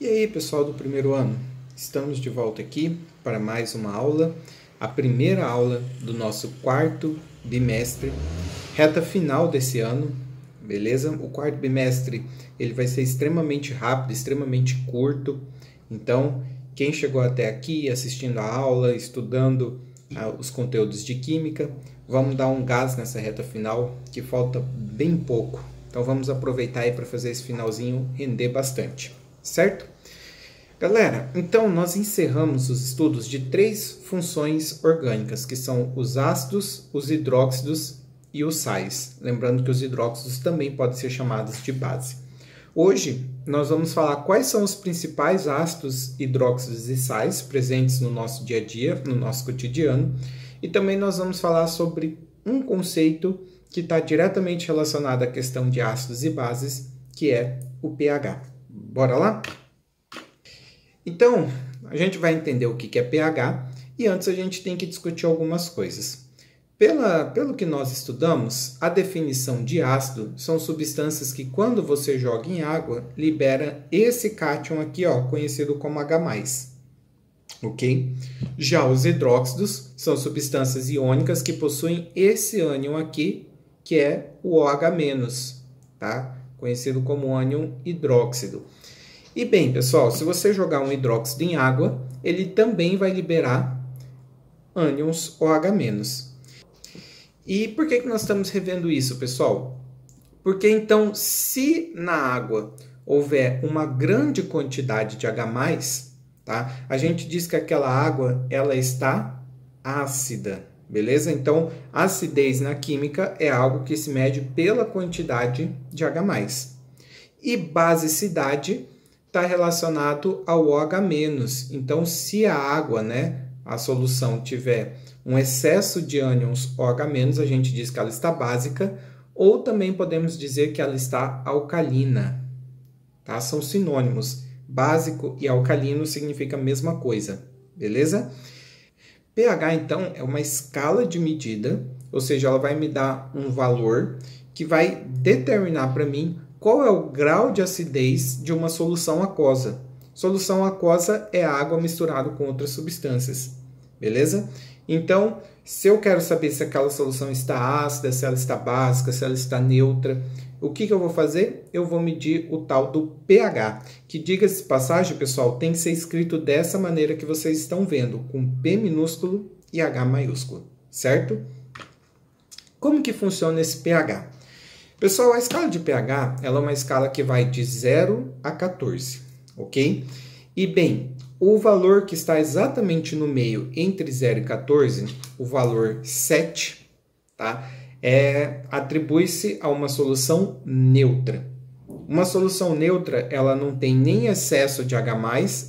E aí, pessoal do primeiro ano, estamos de volta aqui para mais uma aula, a primeira aula do nosso quarto bimestre, reta final desse ano, beleza? O quarto bimestre ele vai ser extremamente rápido, extremamente curto, então quem chegou até aqui assistindo a aula, estudando os conteúdos de química, vamos dar um gás nessa reta final, que falta bem pouco, então vamos aproveitar aí para fazer esse finalzinho render bastante. Certo? Galera, então nós encerramos os estudos de três funções orgânicas, que são os ácidos, os hidróxidos e os sais. Lembrando que os hidróxidos também podem ser chamados de base. Hoje nós vamos falar quais são os principais ácidos, hidróxidos e sais presentes no nosso dia a dia, no nosso cotidiano. E também nós vamos falar sobre um conceito que está diretamente relacionado à questão de ácidos e bases, que é o pH. Bora lá? Então, a gente vai entender o que é pH e antes a gente tem que discutir algumas coisas. Pelo que nós estudamos, a definição de ácido são substâncias que quando você joga em água, libera esse cátion aqui, ó, conhecido como H+. Ok? Já os hidróxidos são substâncias iônicas que possuem esse ânion aqui, que é o OH-, tá? Conhecido como ânion hidróxido. E bem, pessoal, se você jogar um hidróxido em água, ele também vai liberar ânions OH-. E por que nós estamos revendo isso, pessoal? Porque então, se na água houver uma grande quantidade de H+, tá? A gente diz que aquela água ela está ácida, beleza? Então, acidez na química é algo que se mede pela quantidade de H+. E basicidade está relacionado ao OH-. Então, se a água, né, a solução tiver um excesso de ânions OH-, a gente diz que ela está básica, ou também podemos dizer que ela está alcalina. Tá? São sinônimos. Básico e alcalino significa a mesma coisa, beleza? pH, então, é uma escala de medida, ou seja, ela vai me dar um valor que vai determinar para mim qual é o grau de acidez de uma solução aquosa. Solução aquosa é água misturada com outras substâncias, beleza? Então, se eu quero saber se aquela solução está ácida, se ela está básica, se ela está neutra, o que eu vou fazer? Eu vou medir o tal do pH, que, diga-se de passagem, pessoal, tem que ser escrito dessa maneira que vocês estão vendo, com P minúsculo e H maiúsculo, certo? Como que funciona esse pH? Pessoal, a escala de pH ela é uma escala que vai de 0 a 14, ok? E bem, o valor que está exatamente no meio entre 0 e 14, o valor 7, tá? Atribui-se a uma solução neutra. Uma solução neutra, ela não tem nem excesso de H+,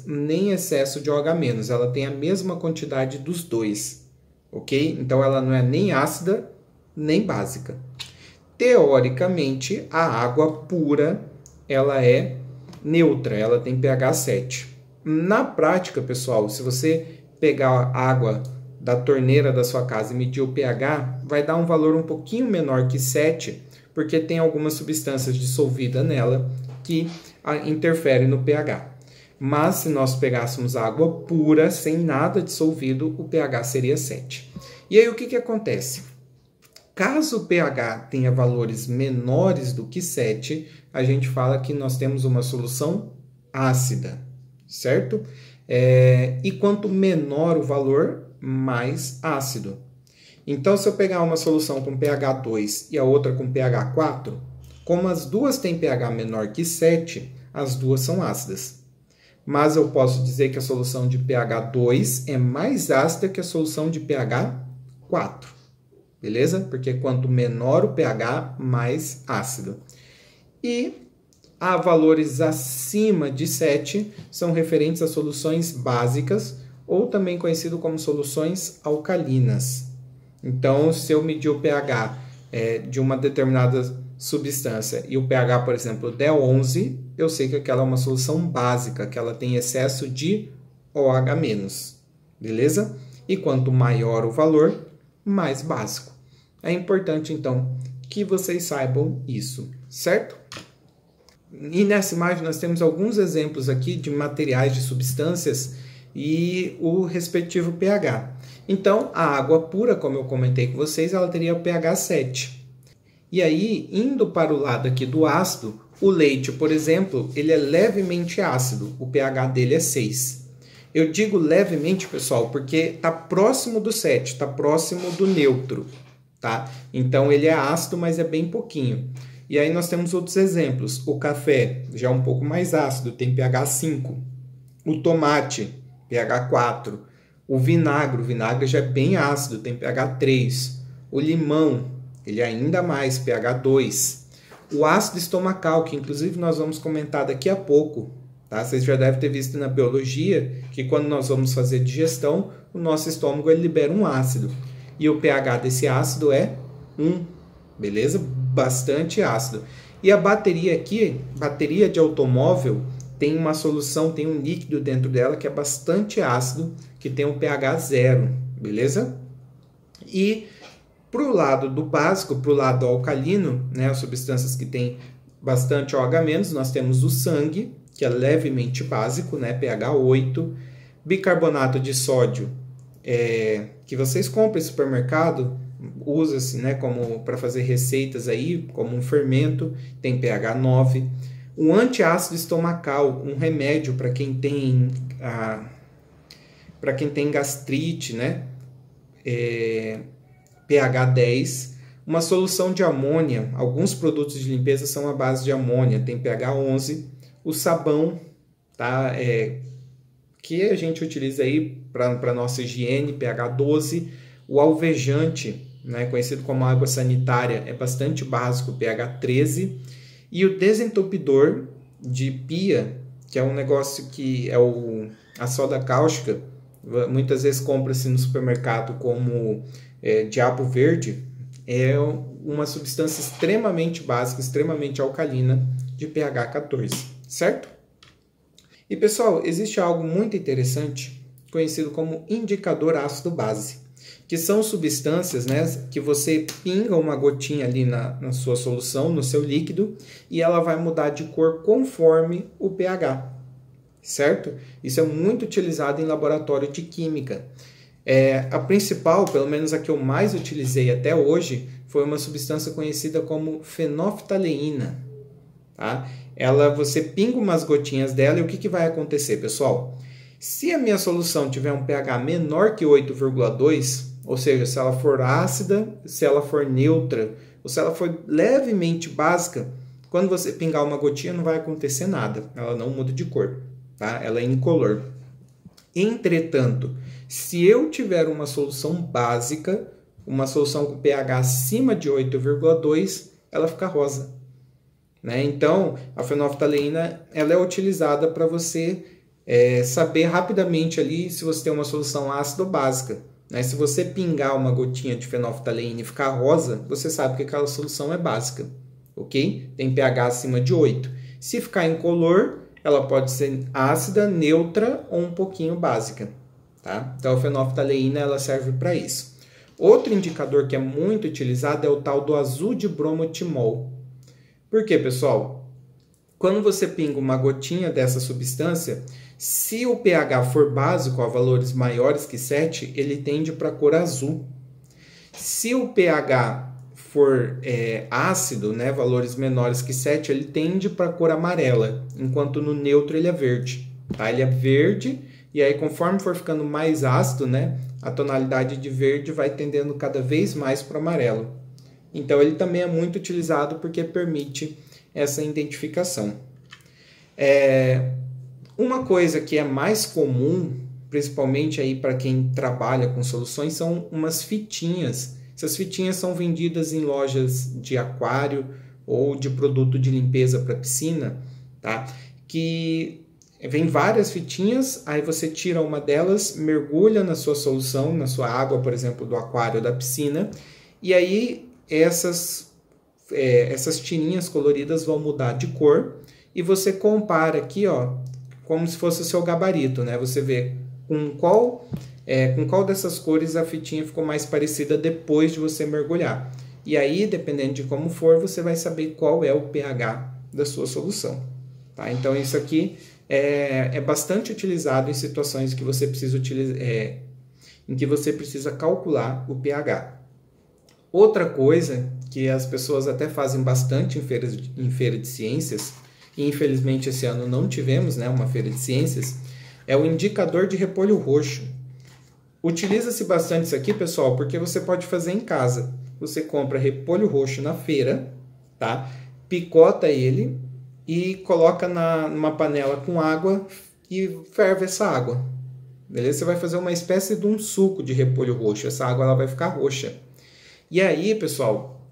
nem excesso de OH-, ela tem a mesma quantidade dos dois, ok? Então, ela não é nem ácida, nem básica. Teoricamente, a água pura, ela é neutra, ela tem pH 7. Na prática, pessoal, se você pegar a água da torneira da sua casa e medir o pH, vai dar um valor um pouquinho menor que 7, porque tem algumas substâncias dissolvidas nela que interferem no pH. Mas se nós pegássemos água pura, sem nada dissolvido, o pH seria 7. E aí o que acontece? Caso o pH tenha valores menores do que 7, a gente fala que nós temos uma solução ácida, certo? E quanto menor o valor, mais ácido. Então, se eu pegar uma solução com pH 2 e a outra com pH 4, como as duas têm pH menor que 7, as duas são ácidas. Mas eu posso dizer que a solução de pH 2 é mais ácida que a solução de pH 4. Beleza? Porque quanto menor o pH, mais ácido. E a valores acima de 7 são referentes a soluções básicas ou também conhecido como soluções alcalinas. Então, se eu medir o pH de uma determinada substância e o pH, por exemplo, der 11, eu sei que aquela é uma solução básica, que ela tem excesso de OH-. Beleza? E quanto maior o valor, mais básico. É importante, então, que vocês saibam isso, certo? E nessa imagem nós temos alguns exemplos aqui de materiais, de substâncias e o respectivo pH. Então, a água pura, como eu comentei com vocês, ela teria o pH 7. E aí, indo para o lado aqui do ácido, o leite, por exemplo, ele é levemente ácido, o pH dele é 6. Eu digo levemente, pessoal, porque está próximo do 7, está próximo do neutro, tá? Então, ele é ácido, mas é bem pouquinho. E aí nós temos outros exemplos. O café já é um pouco mais ácido, tem pH 5. O tomate, pH 4. O vinagre já é bem ácido, tem pH 3. O limão, ele é ainda mais, pH 2. O ácido estomacal, que inclusive nós vamos comentar daqui a pouco, tá? Vocês já devem ter visto na biologia que quando nós vamos fazer digestão, o nosso estômago ele libera um ácido. E o pH desse ácido é 1, beleza? Bastante ácido. E a bateria aqui, bateria de automóvel, tem uma solução, tem um líquido dentro dela que é bastante ácido, que tem um pH 0, beleza? E para o lado do básico, para o lado alcalino, né, as substâncias que tem bastante OH-, nós temos o sangue, que é levemente básico, né, pH 8, bicarbonato de sódio, que vocês compram em supermercado, usa-se, né, como para fazer receitas aí, como um fermento, tem pH 9. O antiácido estomacal, um remédio para quem tem gastrite, né, pH 10. Uma solução de amônia, alguns produtos de limpeza são à base de amônia, tem pH 11. O sabão, tá, que a gente utiliza aí para nossa higiene, pH 12. O alvejante, né, conhecido como água sanitária, é bastante básico, pH 13. E o desentupidor de pia, que é um negócio que é a soda cáustica, muitas vezes compra-se no supermercado como diabo verde, é uma substância extremamente básica, extremamente alcalina, de pH 14, certo? E pessoal, existe algo muito interessante, conhecido como indicador ácido-base, que são substâncias, né, que você pinga uma gotinha ali na sua solução, no seu líquido, e ela vai mudar de cor conforme o pH, certo? Isso é muito utilizado em laboratório de química. A principal, pelo menos a que eu mais utilizei até hoje, foi uma substância conhecida como fenolftaleína, tá? Você pinga umas gotinhas dela e o que vai acontecer, pessoal? Se a minha solução tiver um pH menor que 8,2, ou seja, se ela for ácida, se ela for neutra, ou se ela for levemente básica, quando você pingar uma gotinha não vai acontecer nada, ela não muda de cor, tá? Ela é incolor. Entretanto, se eu tiver uma solução básica, uma solução com pH acima de 8,2, ela fica rosa, né? Então, a fenolftaleína ela é utilizada para você saber rapidamente ali se você tem uma solução ácida ou básica, né? Se você pingar uma gotinha de fenolftaleína e ficar rosa, você sabe que aquela solução é básica, ok? Tem pH acima de 8. Se ficar incolor, ela pode ser ácida, neutra ou um pouquinho básica, tá? Então, a fenolftaleína ela serve para isso. Outro indicador que é muito utilizado é o tal do azul de bromotimol. Por quê, pessoal? Quando você pinga uma gotinha dessa substância, se o pH for básico, a valores maiores que 7, ele tende para a cor azul. Se o pH for ácido, né, valores menores que 7, ele tende para a cor amarela, enquanto no neutro ele é verde. Tá? Ele é verde, e aí conforme for ficando mais ácido, né, a tonalidade de verde vai tendendo cada vez mais para o amarelo. Então ele também é muito utilizado porque permite essa identificação. Uma coisa que é mais comum, principalmente aí para quem trabalha com soluções, são umas fitinhas. Essas fitinhas são vendidas em lojas de aquário ou de produto de limpeza para piscina, tá? Que vem várias fitinhas, aí você tira uma delas, mergulha na sua solução, na sua água, por exemplo, do aquário ou da piscina, e aí essas tirinhas coloridas vão mudar de cor, e você compara aqui, ó, como se fosse o seu gabarito, né? Você vê com qual dessas cores a fitinha ficou mais parecida depois de você mergulhar. E aí, dependendo de como for, você vai saber qual é o pH da sua solução. Tá? Então, isso aqui é bastante utilizado em situações que você precisa em que você precisa calcular o pH. Outra coisa que as pessoas até fazem bastante em feira de ciências, e infelizmente esse ano não tivemos, né, uma feira de ciências, é o indicador de repolho roxo. Utiliza-se bastante isso aqui, pessoal, porque você pode fazer em casa. Você compra repolho roxo na feira, tá? Picota ele e coloca numa panela com água e ferve essa água. Beleza? Você vai fazer uma espécie de um suco de repolho roxo. Essa água ela vai ficar roxa. E aí, pessoal,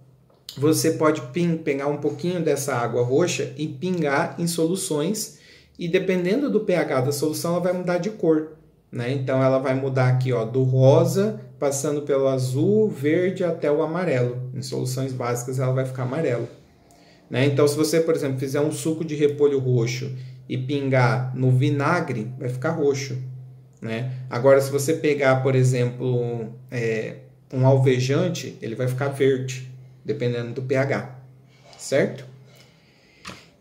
você pode pegar um pouquinho dessa água roxa e pingar em soluções. E dependendo do pH da solução, ela vai mudar de cor. Né? Então, ela vai mudar aqui, ó, do rosa, passando pelo azul, verde até o amarelo. Em soluções básicas, ela vai ficar amarelo. Né? Então, se você, por exemplo, fizer um suco de repolho roxo e pingar no vinagre, vai ficar roxo. Né? Agora, se você pegar, por exemplo, um alvejante, ele vai ficar verde, dependendo do pH, certo?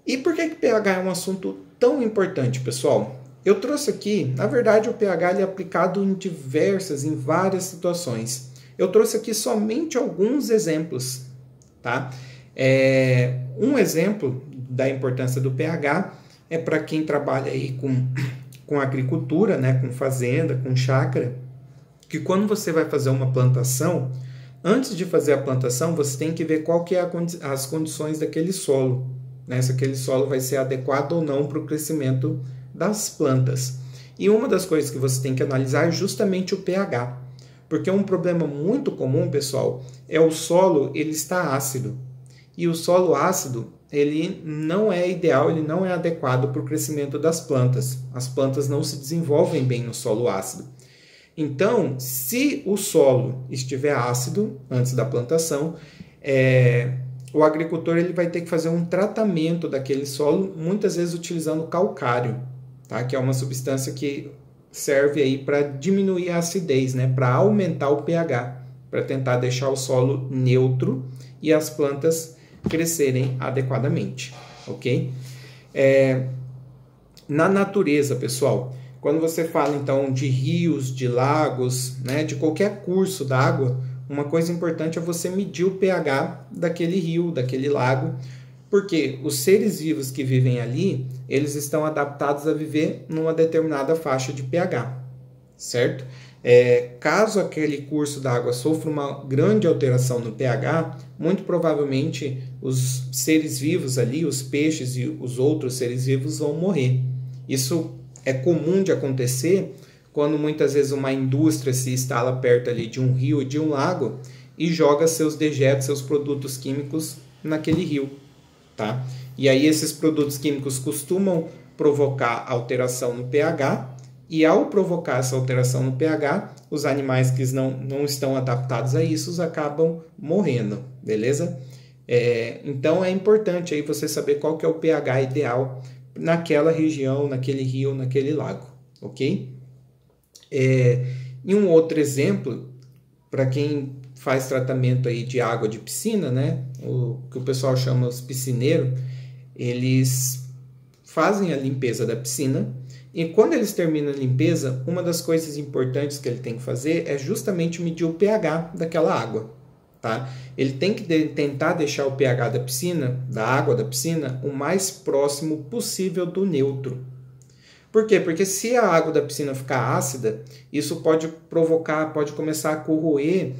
E por que pH é um assunto tão importante, pessoal? Eu trouxe aqui, na verdade, o pH ele é aplicado em várias situações. Eu trouxe aqui somente alguns exemplos, tá? Um exemplo da importância do pH é para quem trabalha aí com agricultura, né, com fazenda, com chácara, que quando você vai fazer uma plantação, antes de fazer a plantação, você tem que ver qual que é as condições daquele solo, né, se aquele solo vai ser adequado ou não para o crescimento das plantas. E uma das coisas que você tem que analisar é justamente o pH, porque um problema muito comum, pessoal, é o solo ele está ácido. E o solo ácido, ele não é ideal, ele não é adequado para o crescimento das plantas. As plantas não se desenvolvem bem no solo ácido. Então, se o solo estiver ácido antes da plantação, o agricultor ele vai ter que fazer um tratamento daquele solo, muitas vezes utilizando calcário, tá? Que é uma substância que serve aí para diminuir a acidez, né? Para aumentar o pH, para tentar deixar o solo neutro e as plantas crescerem adequadamente, ok? Na natureza, pessoal, quando você fala então de rios, de lagos, né, de qualquer curso d'água, uma coisa importante é você medir o pH daquele rio, daquele lago, porque os seres vivos que vivem ali, eles estão adaptados a viver numa determinada faixa de pH, certo? Caso aquele curso d'água sofra uma grande alteração no pH, muito provavelmente os seres vivos ali, os peixes e os outros seres vivos vão morrer. Isso é comum de acontecer quando muitas vezes uma indústria se instala perto ali de um rio e de um lago e joga seus dejetos, seus produtos químicos naquele rio, tá? E aí esses produtos químicos costumam provocar alteração no pH, e ao provocar essa alteração no pH, os animais que não estão adaptados a isso acabam morrendo, beleza? Então é importante aí você saber qual que é o pH ideal naquela região, naquele rio, naquele lago, ok? E um outro exemplo, para quem faz tratamento aí de água de piscina, né? O que o pessoal chama os piscineiros, eles fazem a limpeza da piscina. E quando eles terminam a limpeza, uma das coisas importantes que ele tem que fazer é justamente medir o pH daquela água, tá? Ele tem que tentar deixar o pH da piscina, da água da piscina, o mais próximo possível do neutro. Por quê? Porque se a água da piscina ficar ácida, isso pode começar a corroer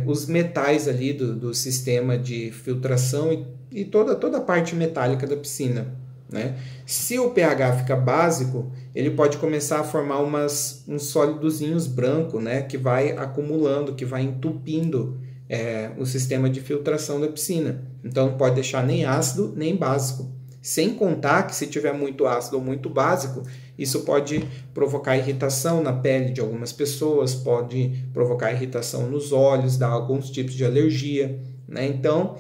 os metais ali do sistema de filtração e toda a parte metálica da piscina. Né? Se o pH fica básico, ele pode começar a formar uns sólidozinhos brancos, né? Que vai acumulando, que vai entupindo o sistema de filtração da piscina. Então não pode deixar nem ácido nem básico. Sem contar que se tiver muito ácido ou muito básico, isso pode provocar irritação na pele de algumas pessoas, pode provocar irritação nos olhos, dar alguns tipos de alergia, né? Então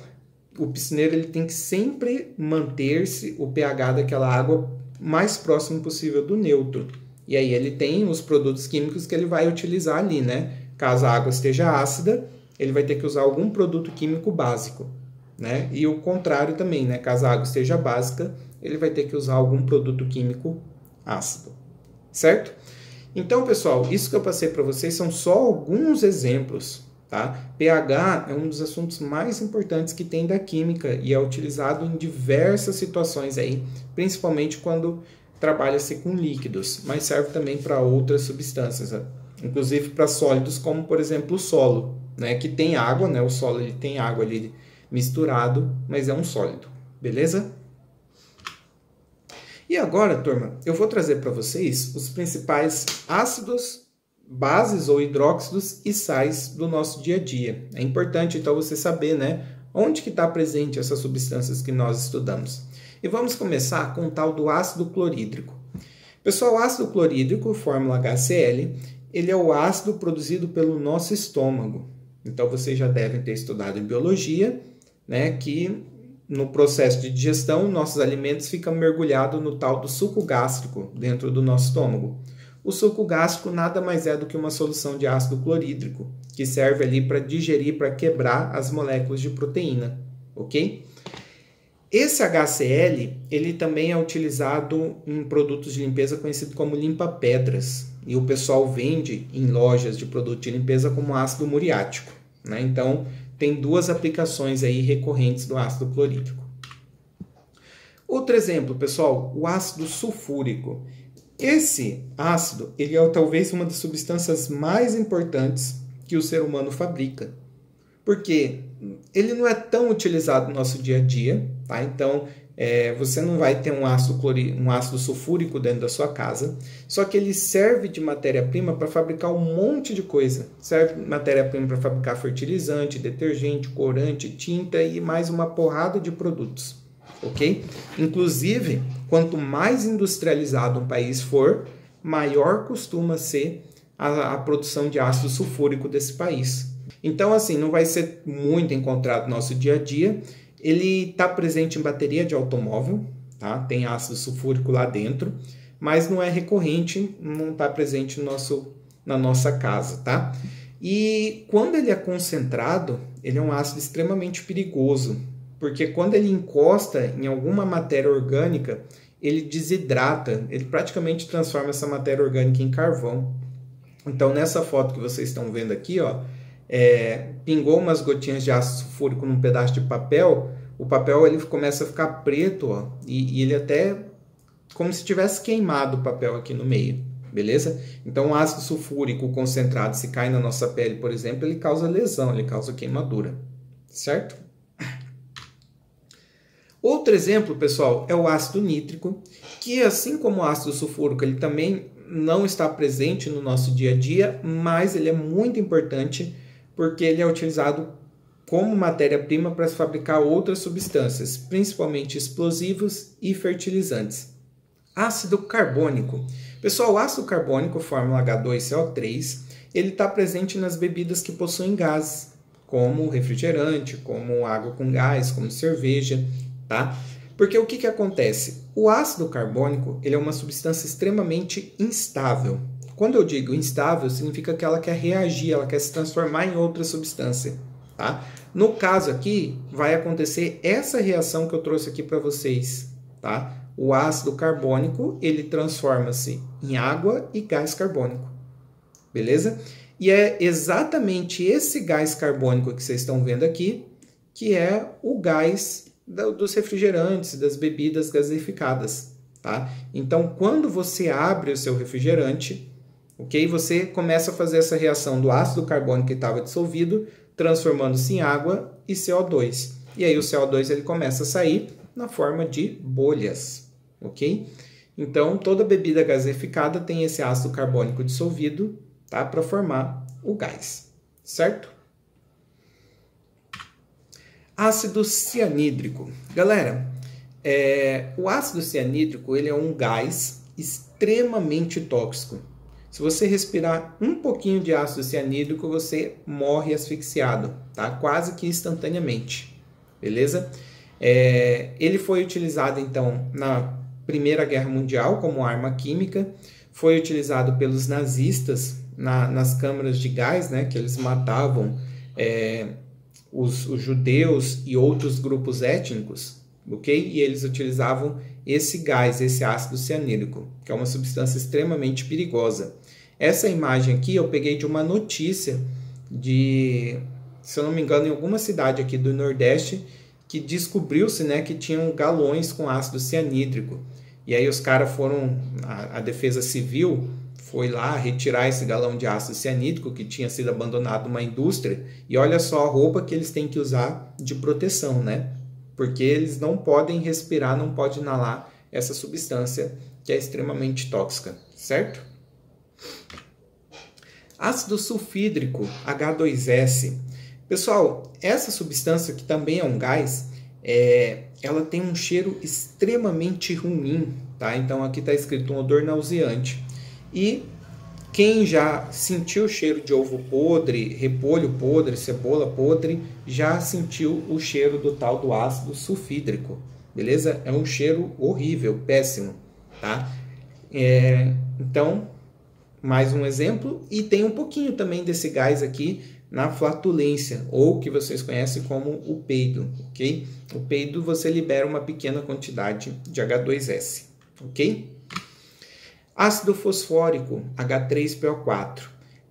o piscineiro ele tem que sempre manter-se o pH daquela água mais próximo possível do neutro. E aí ele tem os produtos químicos que ele vai utilizar ali, né? Caso a água esteja ácida, ele vai ter que usar algum produto químico básico, né? E o contrário também, né? Caso a água esteja básica, ele vai ter que usar algum produto químico ácido, certo? Então, pessoal, isso que eu passei para vocês são só alguns exemplos, tá? pH é um dos assuntos mais importantes que tem da química e é utilizado em diversas situações aí, principalmente quando trabalha-se com líquidos, mas serve também para outras substâncias, né? Inclusive para sólidos, como por exemplo o solo, né? Que tem água, né? O solo ele tem água ali misturado, mas é um sólido, beleza? E agora, turma, eu vou trazer para vocês os principais ácidos, bases ou hidróxidos e sais do nosso dia a dia. É importante, então, você saber, né, onde que está presente essas substâncias que nós estudamos. E vamos começar com o tal do ácido clorídrico. Pessoal, o ácido clorídrico, fórmula HCl, ele é o ácido produzido pelo nosso estômago. Então, vocês já devem ter estudado em biologia, né, que no processo de digestão, nossos alimentos ficam mergulhados no tal do suco gástrico dentro do nosso estômago. O suco gástrico nada mais é do que uma solução de ácido clorídrico, que serve ali para digerir, para quebrar as moléculas de proteína, ok? Esse HCl, ele também é utilizado em produtos de limpeza conhecido como limpa-pedras, e o pessoal vende em lojas de produto de limpeza como ácido muriático, né? Então, tem duas aplicações aí recorrentes do ácido clorídrico. Outro exemplo, pessoal, o ácido sulfúrico. Esse ácido, ele é talvez uma das substâncias mais importantes que o ser humano fabrica. Porque ele não é tão utilizado no nosso dia a dia, tá? Então, você não vai ter um ácido sulfúrico dentro da sua casa, só que ele serve de matéria-prima para fabricar um monte de coisa. Serve de matéria-prima para fabricar fertilizante, detergente, corante, tinta e mais uma porrada de produtos, ok? Inclusive, quanto mais industrializado um país for, maior costuma ser a produção de ácido sulfúrico desse país. Então, assim, não vai ser muito encontrado no nosso dia a dia. Ele está presente em bateria de automóvel, tá? Tem ácido sulfúrico lá dentro, mas não é recorrente, não está presente na nossa casa, tá? E quando ele é concentrado, ele é um ácido extremamente perigoso, porque quando ele encosta em alguma matéria orgânica, ele desidrata, ele praticamente transforma essa matéria orgânica em carvão. Então, nessa foto que vocês estão vendo aqui, ó, pingou umas gotinhas de ácido sulfúrico num pedaço de papel, o papel ele começa a ficar preto, ó, e ele até como se tivesse queimado o papel aqui no meio, beleza? Então o ácido sulfúrico concentrado, se cai na nossa pele, por exemplo, ele causa lesão, ele causa queimadura, certo? Outro exemplo, pessoal, é o ácido nítrico, que assim como o ácido sulfúrico, ele também não está presente no nosso dia a dia, mas ele é muito importante porque ele é utilizado como matéria-prima para se fabricar outras substâncias, principalmente explosivos e fertilizantes. Ácido carbônico. Pessoal, o ácido carbônico, fórmula H2CO3, ele está presente nas bebidas que possuem gases, como refrigerante, como água com gás, como cerveja, tá? Porque o que acontece? O ácido carbônico ele é uma substância extremamente instável. Quando eu digo instável, significa que ela quer reagir, ela quer se transformar em outra substância, tá? No caso aqui, vai acontecer essa reação que eu trouxe aqui para vocês, tá? O ácido carbônico, ele transforma-se em água e gás carbônico, beleza? E é exatamente esse gás carbônico que vocês estão vendo aqui, que é o gás dos refrigerantes, das bebidas gaseificadas, tá? Então, quando você abre o seu refrigerante, ok? Você começa a fazer essa reação do ácido carbônico que estava dissolvido, transformando-se em água e CO2. E aí o CO2 ele começa a sair na forma de bolhas, ok? Então, toda bebida gaseificada tem esse ácido carbônico dissolvido, tá? Para formar o gás, certo? Ácido cianídrico. Galera, o ácido cianídrico ele é um gás extremamente tóxico. Se você respirar um pouquinho de ácido cianídrico, você morre asfixiado, tá? Quase que instantaneamente, beleza? Ele foi utilizado, então, na Primeira Guerra Mundial como arma química, foi utilizado pelos nazistas nas câmaras de gás, né? Que eles matavam os judeus e outros grupos étnicos, ok? E eles utilizavam esse gás, esse ácido cianídrico, que é uma substância extremamente perigosa. Essa imagem aqui eu peguei de uma notícia de, se eu não me engano, em alguma cidade aqui do Nordeste, que descobriu-se, né, que tinham galões com ácido cianídrico. E aí os caras foram, a Defesa Civil foi lá retirar esse galão de ácido cianídrico que tinha sido abandonado numa indústria. E olha só a roupa que eles têm que usar de proteção, né? Porque eles não podem respirar, não podem inalar essa substância que é extremamente tóxica, certo? Ácido sulfídrico, H2S. Pessoal, essa substância que também é um gás, ela tem um cheiro extremamente ruim, tá? Então aqui está escrito um odor nauseante. E quem já sentiu o cheiro de ovo podre, repolho podre, cebola podre, já sentiu o cheiro do tal do ácido sulfídrico, beleza? É um cheiro horrível, péssimo, tá? Então, mais um exemplo, e tem um pouquinho também desse gás aqui na flatulência, ou que vocês conhecem como o peido, ok? O peido você libera uma pequena quantidade de H2S, ok? Ácido fosfórico, H3PO4.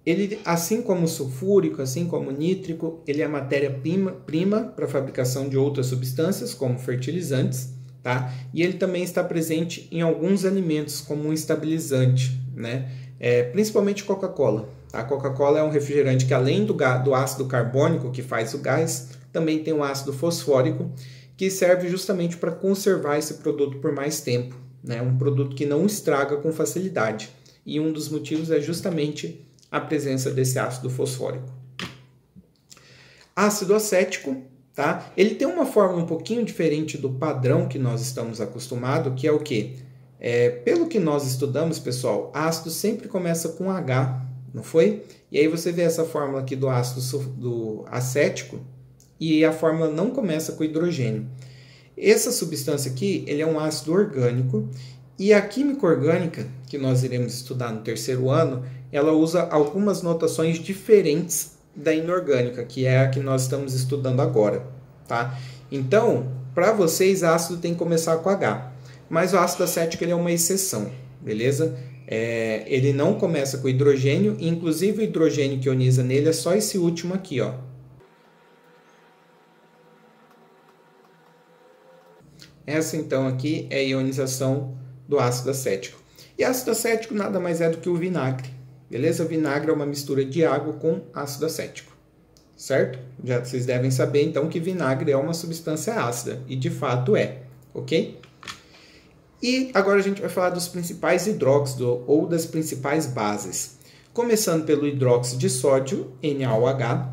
Ele, assim como o sulfúrico, assim como o nítrico, ele é matéria-prima para a fabricação de outras substâncias, como fertilizantes, tá? E ele também está presente em alguns alimentos como um estabilizante, né? Principalmente Coca-Cola. A Coca-Cola é um refrigerante que, além do ácido carbônico, que faz o gás, também tem um ácido fosfórico, que serve justamente para conservar esse produto por mais tempo, né? Um produto que não estraga com facilidade. E um dos motivos é justamente a presença desse ácido fosfórico. Ácido acético, tá? Ele tem uma fórmula um pouquinho diferente do padrão que nós estamos acostumados, que é o quê? Pelo que nós estudamos, pessoal, ácido sempre começa com H, não foi? E aí você vê essa fórmula aqui do ácido do acético e a fórmula não começa com hidrogênio. Essa substância aqui, ele é um ácido orgânico e a química orgânica, que nós iremos estudar no terceiro ano, ela usa algumas notações diferentes da inorgânica, que é a que nós estamos estudando agora, tá? Então, para vocês, ácido tem que começar com H, mas o ácido acético ele é uma exceção, beleza? Ele não começa com hidrogênio, e inclusive o hidrogênio que ioniza nele é só esse último aqui, ó. Essa então aqui é a ionização do ácido acético. E ácido acético nada mais é do que o vinagre, beleza? O vinagre é uma mistura de água com ácido acético, certo? Já vocês devem saber então que vinagre é uma substância ácida, e de fato é, ok? E agora a gente vai falar dos principais hidróxidos ou das principais bases. Começando pelo hidróxido de sódio, NaOH,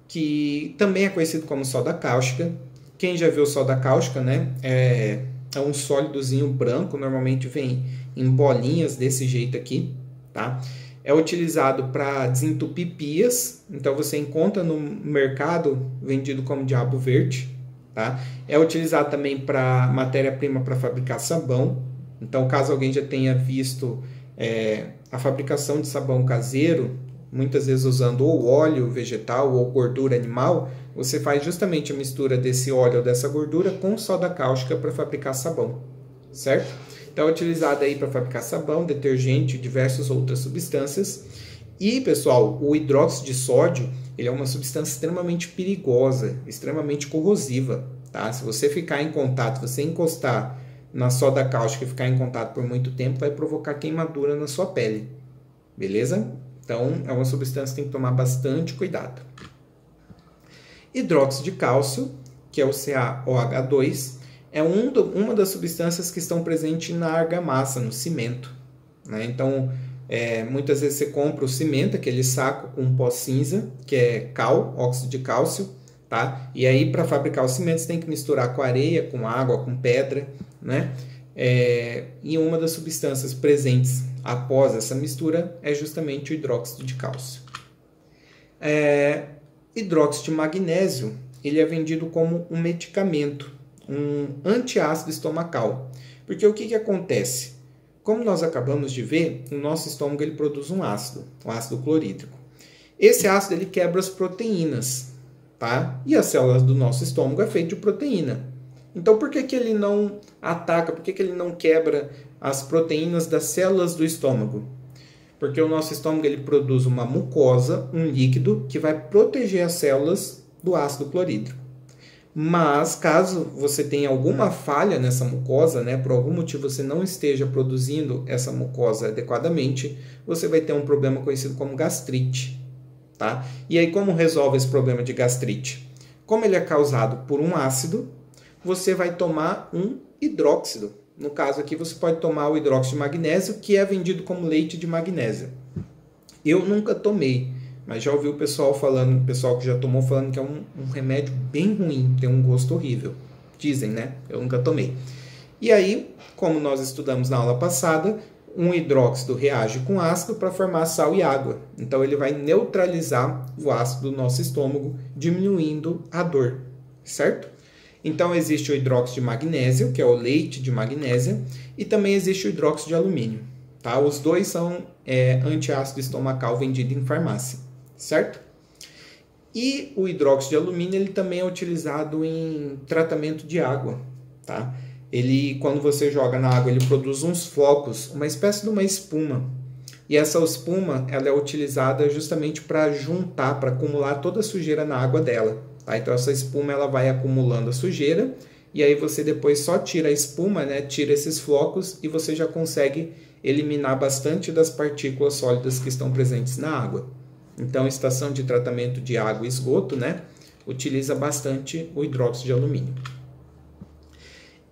que também é conhecido como soda cáustica. Quem já viu soda cáustica, né? É um sólidozinho branco, normalmente vem em bolinhas desse jeito aqui, tá? É utilizado para desentupir pias, então você encontra no mercado vendido como diabo verde, tá? É utilizado também para matéria-prima para fabricar sabão. Então, caso alguém já tenha visto a fabricação de sabão caseiro, muitas vezes usando ou óleo vegetal ou gordura animal, você faz justamente a mistura desse óleo ou dessa gordura com soda cáustica para fabricar sabão, certo? Então, é utilizado aí para fabricar sabão, detergente e diversas outras substâncias. E, pessoal, o hidróxido de sódio, ele é uma substância extremamente perigosa, extremamente corrosiva, tá? Se você ficar em contato, você encostar na soda cáustica e ficar em contato por muito tempo, vai provocar queimadura na sua pele, beleza? Então, é uma substância que tem que tomar bastante cuidado. Hidróxido de cálcio, que é o CaOH2, é uma das substâncias que estão presentes na argamassa, no cimento, né? Então, muitas vezes você compra o cimento, aquele saco com pó cinza, que é cal, óxido de cálcio, tá? E aí, para fabricar o cimento, você tem que misturar com areia, com água, com pedra, né? E uma das substâncias presentes após essa mistura é justamente o hidróxido de cálcio. Hidróxido de magnésio, ele é vendido como um medicamento, um antiácido estomacal. Porque o que acontece? Como nós acabamos de ver, o nosso estômago ele produz um ácido, o ácido clorídrico. Esse ácido ele quebra as proteínas, tá? E as células do nosso estômago é feito de proteína. Então, por que que ele não ataca, por que que ele não quebra as proteínas das células do estômago? Porque o nosso estômago ele produz uma mucosa, um líquido, que vai proteger as células do ácido clorídrico. Mas, caso você tenha alguma falha nessa mucosa, né, por algum motivo você não esteja produzindo essa mucosa adequadamente, você vai ter um problema conhecido como gastrite. Tá? E aí, como resolve esse problema de gastrite? Como ele é causado por um ácido, você vai tomar um hidróxido. No caso aqui, você pode tomar o hidróxido de magnésio, que é vendido como leite de magnésia. Eu nunca tomei, mas já ouvi o pessoal falando, o pessoal que já tomou falando que é um remédio bem ruim, tem um gosto horrível. Dizem, né? Eu nunca tomei. E aí, como nós estudamos na aula passada, um hidróxido reage com ácido para formar sal e água. Então, ele vai neutralizar o ácido do nosso estômago, diminuindo a dor, certo? Então, existe o hidróxido de magnésio, que é o leite de magnésia, e também existe o hidróxido de alumínio. Tá? Os dois são antiácido estomacal vendido em farmácia, certo? E o hidróxido de alumínio ele também é utilizado em tratamento de água. Tá? Ele, quando você joga na água, ele produz uns flocos, uma espécie de uma espuma. E essa espuma ela é utilizada justamente para juntar, para acumular toda a sujeira na água dela. Tá? Então essa espuma ela vai acumulando a sujeira e aí você depois só tira a espuma, né? Tira esses flocos e você já consegue eliminar bastante das partículas sólidas que estão presentes na água. Então a estação de tratamento de água e esgoto, né? Utiliza bastante o hidróxido de alumínio.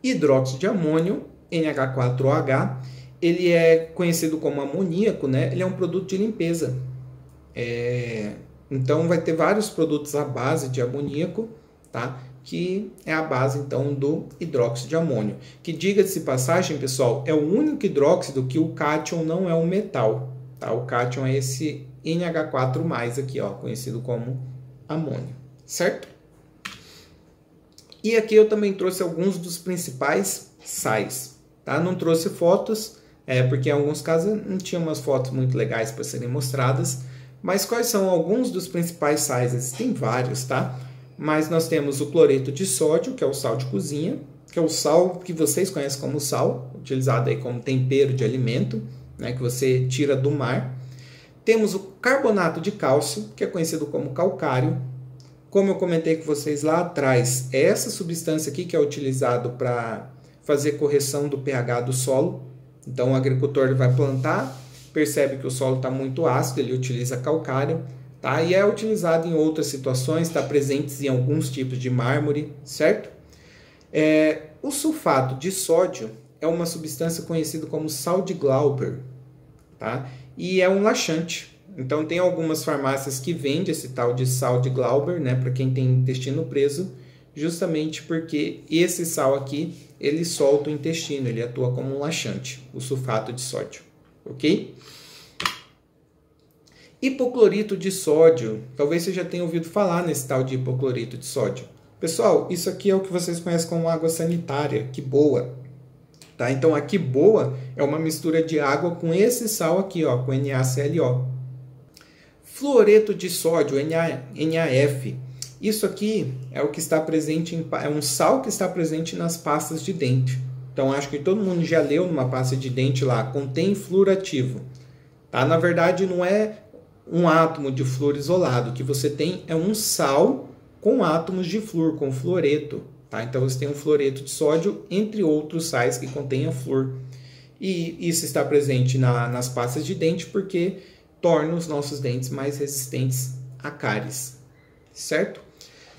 Hidróxido de amônio, NH4OH, ele é conhecido como amoníaco, né? Ele é um produto de limpeza. Então, vai ter vários produtos à base de amoníaco, tá? Que é a base, então, do hidróxido de amônio. Que, diga-se de passagem, pessoal, é o único hidróxido que o cátion não é um metal, tá? O cátion é esse NH4+, aqui, ó, conhecido como amônio, certo? E aqui eu também trouxe alguns dos principais sais, tá? Não trouxe fotos, porque em alguns casos não tinha umas fotos muito legais para serem mostradas. Mas quais são alguns dos principais sais? Existem vários, tá? Mas nós temos o cloreto de sódio, que é o sal de cozinha, que é o sal que vocês conhecem como sal, utilizado aí como tempero de alimento, né, que você tira do mar. Temos o carbonato de cálcio, que é conhecido como calcário. Como eu comentei com vocês lá atrás, é essa substância aqui que é utilizado para fazer correção do pH do solo. Então o agricultor ele vai plantar, percebe que o solo está muito ácido, ele utiliza calcário, tá? E é utilizado em outras situações, está presente em alguns tipos de mármore, certo? O sulfato de sódio é uma substância conhecida como sal de Glauber, tá? E é um laxante. Então tem algumas farmácias que vendem esse tal de sal de Glauber, né, para quem tem intestino preso, justamente porque esse sal aqui, ele solta o intestino, ele atua como um laxante, o sulfato de sódio. Ok? Hipoclorito de sódio. Talvez você já tenha ouvido falar nesse tal de hipoclorito de sódio. Pessoal, isso aqui é o que vocês conhecem como água sanitária, que boa. Tá? Então, a que boa é uma mistura de água com esse sal aqui, ó, com NaClO. Fluoreto de sódio, NaF. Isso aqui é o que está presente é um sal que está presente nas pastas de dente. Então, acho que todo mundo já leu numa pasta de dente lá, contém flúor ativo. Tá? Na verdade, não é um átomo de flúor isolado. O que você tem é um sal com átomos de flúor, com fluoreto. Tá? Então, você tem um fluoreto de sódio, entre outros sais que contenham flúor. E isso está presente nas pastas de dente porque torna os nossos dentes mais resistentes a cáries. Certo?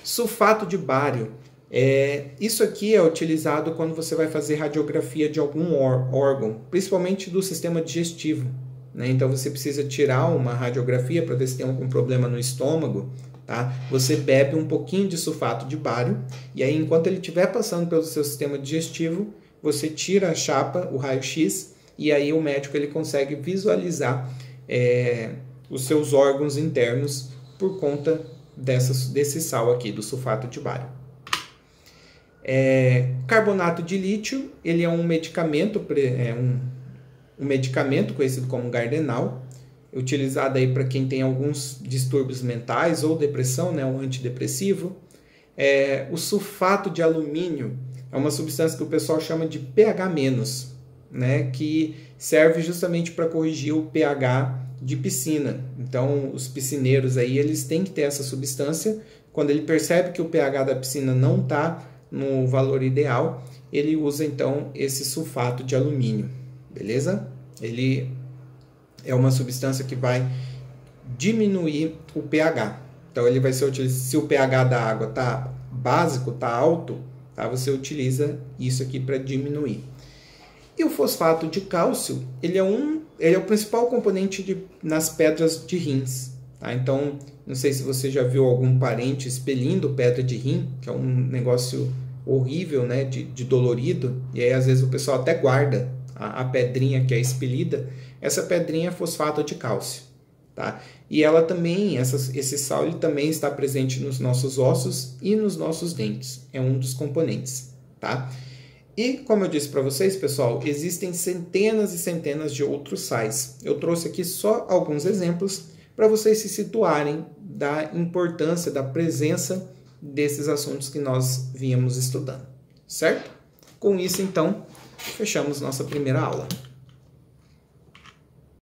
Sulfato de bário. Isso aqui é utilizado quando você vai fazer radiografia de algum órgão, principalmente do sistema digestivo. Né? Então você precisa tirar uma radiografia para ver se tem algum problema no estômago. Tá? Você bebe um pouquinho de sulfato de bário e aí enquanto ele estiver passando pelo seu sistema digestivo, você tira a chapa, o raio-x, e aí o médico ele consegue visualizar os seus órgãos internos por conta desse sal aqui, do sulfato de bário. Carbonato de lítio, ele é um medicamento, um medicamento conhecido como Gardenal, utilizada aí para quem tem alguns distúrbios mentais ou depressão, né, um antidepressivo. O sulfato de alumínio é uma substância que o pessoal chama de pH-, né, que serve justamente para corrigir o pH de piscina. Então, os piscineiros aí, eles têm que ter essa substância. Quando ele percebe que o pH da piscina não está no valor ideal, ele usa então esse sulfato de alumínio, beleza? Ele é uma substância que vai diminuir o pH. Então, ele vai ser utilizado, se o pH da água está básico, está alto, tá? Você utiliza isso aqui para diminuir. E o fosfato de cálcio, ele é o principal componente nas pedras de rins. Tá? Então, não sei se você já viu algum parente expelindo pedra de rim, que é um negócio horrível, né, de dolorido, e aí às vezes o pessoal até guarda a pedrinha que é expelida. Essa pedrinha é fosfato de cálcio. Tá? E ela também, esse sal, ele também está presente nos nossos ossos e nos nossos dentes. É um dos componentes. Tá? E, como eu disse para vocês, pessoal, existem centenas e centenas de outros sais. Eu trouxe aqui só alguns exemplos para vocês se situarem da importância, da presença desses assuntos que nós vínhamos estudando. Certo? Com isso, então, fechamos nossa primeira aula.